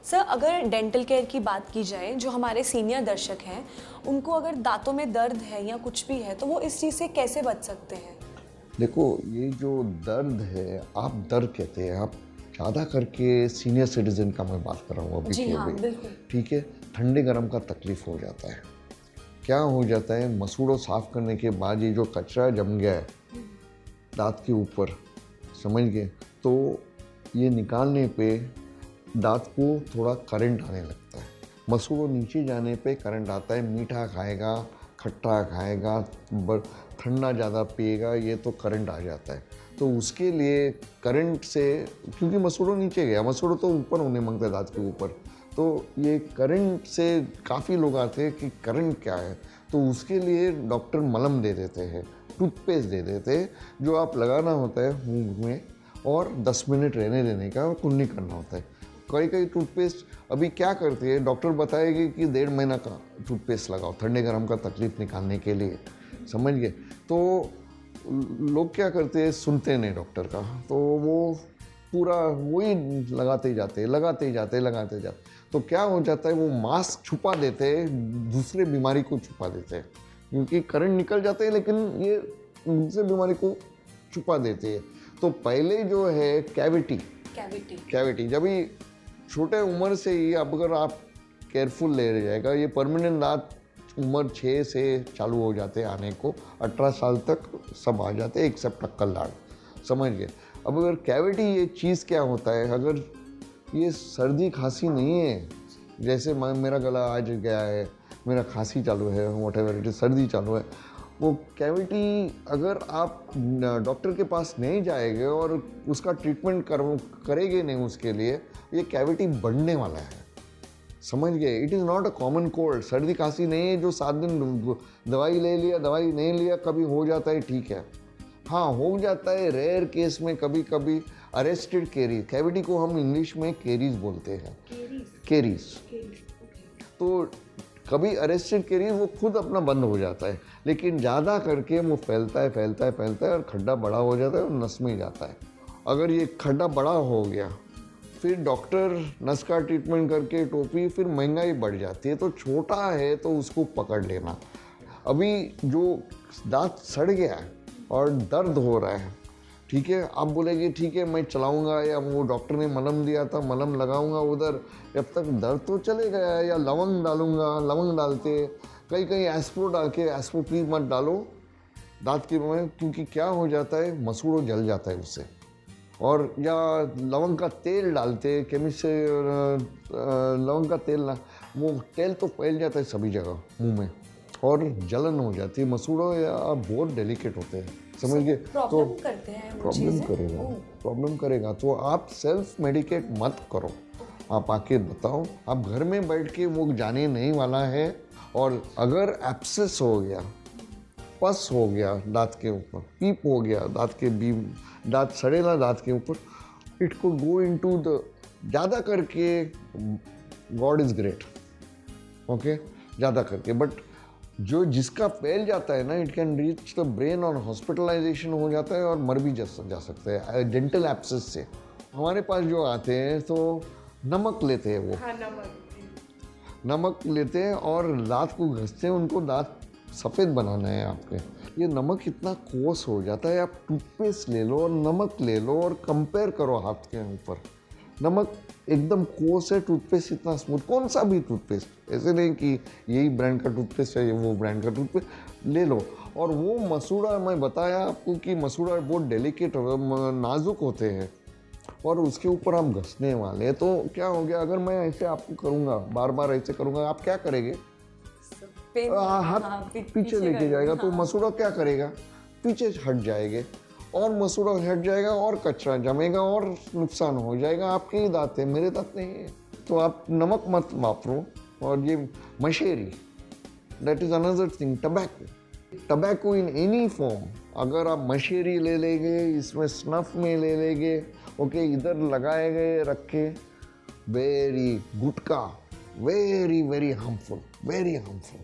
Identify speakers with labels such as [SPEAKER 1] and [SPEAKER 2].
[SPEAKER 1] Sir, अगर dental care की बात की जाए, जो हमारे सीनियर दर्शक हैं उनको अगर दांतों में दर्द है या कुछ भी है तो वो इस चीज़ से कैसे बच सकते हैं?
[SPEAKER 2] देखो, ये जो दर्द है, आप दर्द कहते हैं, आप ज़्यादा करके सीनियर सिटीजन का मैं बात कर रहा हूँ अभी
[SPEAKER 1] जी
[SPEAKER 2] के
[SPEAKER 1] हाँ,
[SPEAKER 2] अभी।
[SPEAKER 1] बिल्कुल।
[SPEAKER 2] ठीक है, ठंडे गरम का तकलीफ हो जाता है। क्या हो जाता है, मसूड़ों साफ करने के बाद ये जो कचरा जम गया है दांत के ऊपर, समझ गए, तो ये निकालने पे दांत को थोड़ा करंट आने लगता है। मसूड़ों नीचे जाने पे करंट आता है, मीठा खाएगा, खट्टा खाएगा, ठंडा ज़्यादा पिएगा, ये तो करंट आ जाता है। तो उसके लिए करंट से, क्योंकि मसूड़ों नीचे गया, मसूड़ों तो ऊपर होने मांगता है दांत के ऊपर, तो ये करंट से काफ़ी लोग आते हैं कि करंट क्या है, तो उसके लिए डॉक्टर मलम दे देते हैं, टूथपेस्ट दे देते हैं, जो आप लगाना होता है मुंह में और 10 मिनट रहने देने का और कुन्नी करना होता है। कई कई टूथपेस्ट अभी क्या करती है, डॉक्टर बताएगी कि 1.5 महीना का टूथपेस्ट लगाओ ठंडे गरम का तकलीफ निकालने के लिए, समझ गए। तो लोग क्या करते हैं, सुनते नहीं डॉक्टर का, तो वो पूरा वही लगाते ही जाते, लगाते ही जाते, लगाते ही जाते। तो क्या हो जाता है, वो मास्क छुपा देते हैं, दूसरे बीमारी को छुपा देते हैं, क्योंकि करंट निकल जाते हैं लेकिन ये दूसरे बीमारी को छुपा देते हैं। तो पहले जो है कैविटी जब भी छोटे उम्र से ही अगर आप केयरफुल ले जाएगा, ये परमानेंट दांत उम्र 6 से चालू हो जाते हैं आने को, 18 साल तक सब आ जाते हैं एक्सेप्ट अक्कल दाढ़, समझ गए। अब अगर कैविटी, ये चीज़ क्या होता है, अगर ये सर्दी खांसी नहीं है, जैसे मेरा गला आज गया है, मेरा खांसी चालू है, व्हाटएवर इट इज, सर्दी चालू है, वो कैविटी अगर आप डॉक्टर के पास नहीं जाएंगे और उसका ट्रीटमेंट करेंगे नहीं उसके लिए, ये कैविटी बढ़ने वाला है, समझ गए। It is not a common cold, सर्दी खांसी नहीं है जो 7 दिन दवाई ले लिया, दवाई नहीं लिया, कभी हो जाता है, ठीक है। हाँ, हो जाता है रेयर केस में कभी कभी अरेस्टेड केरीज, कैविटी को हम इंग्लिश में केरीज बोलते हैं, केरीज। तो कभी अरेस्टेड केरीज वो खुद अपना बंद हो जाता है, लेकिन ज़्यादा करके वो फैलता है और खड्डा बड़ा हो जाता है और नस में जाता है। अगर ये खड्डा बड़ा हो गया, फिर डॉक्टर नस का ट्रीटमेंट करके टोपी, फिर महंगाई बढ़ जाती है। तो छोटा है तो उसको पकड़ लेना। अभी जो दांत सड़ गया है और दर्द हो रहा है, ठीक है, आप बोलेंगे ठीक है मैं चलाऊंगा, या वो डॉक्टर ने मलम दिया था मलम लगाऊंगा उधर, जब तक दर्द तो चले गया, या लवंग डालूंगा, लवंग डालते, कहीं कहीं एस्प्रो डाल के, एस्प्रो प्लीज मत डालो दांत के में, क्योंकि क्या हो जाता है, मसूड़ों जल जाता है उससे। और या लवंग का तेल डालते, केमिस्ट से लवंग का तेल ना, वो तेल तो फैल जाता है सभी जगह मुंह में और जलन हो जाती है। मसूड़ों या बहुत डेलिकेट होते हैं, समझ गए, तो प्रॉब्लम करेगा। तो आप सेल्फ मेडिकेट मत करो, आप आके बताओ, आप घर में बैठ के वो जाने नहीं वाला है। और अगर एब्सेस हो गया, पस हो गया दांत के ऊपर, पीप हो गया दांत के बीम, दांत सड़ेला दांत के ऊपर, it could go into the, ज़्यादा करके गॉड इज़ ग्रेट, ओके, ज़्यादा करके, बट जो जिसका फैल जाता है ना, it can reach the brain और हॉस्पिटलाइजेशन हो जाता है और मर भी जा सकते हैं डेंटल एब्सेस से। हमारे पास जो आते हैं तो नमक लेते हैं, वो
[SPEAKER 1] हाँ,
[SPEAKER 2] नमक लेते हैं और दांत को घसते हैं, उनको दांत सफ़ेद बनाना है आपके। ये नमक इतना कोस हो जाता है, आप टूथपेस्ट ले लो और नमक ले लो और कंपेयर करो हाथ के ऊपर, नमक एकदम कोस है, टूथपेस्ट इतना स्मूथ, कौन सा भी टूथपेस्ट, ऐसे नहीं कि यही ब्रांड का टूथपेस्ट है, वो ब्रांड का टूथपेस्ट ले लो। और वो मसूड़ा, मैं बताया आपको कि मसूड़ा बहुत डेलिकेट नाजुक होते हैं और उसके ऊपर हम घसने वाले हैं। तो क्या हो गया, अगर मैं ऐसे आपको करूँगा, बार बार ऐसे करूँगा, आप क्या करेंगे, हाथ पीछे लेके जाएगा, तो मसूड़ा क्या करेगा, पीछे हट जाएंगे और मसूड़ा हट जाएगा और कचरा जमेगा और नुकसान हो जाएगा। आपके ही दांत है, मेरे दांत नहीं है। तो आप नमक मत वापरो। और ये मशेरी, that is another thing, tobacco in any form, अगर आप मशेरी ले लेंगे, इसमें स्नफ में ले लेंगे, ओके, इधर लगाए गए रखे, very gutkha, very very harmful, very harmful.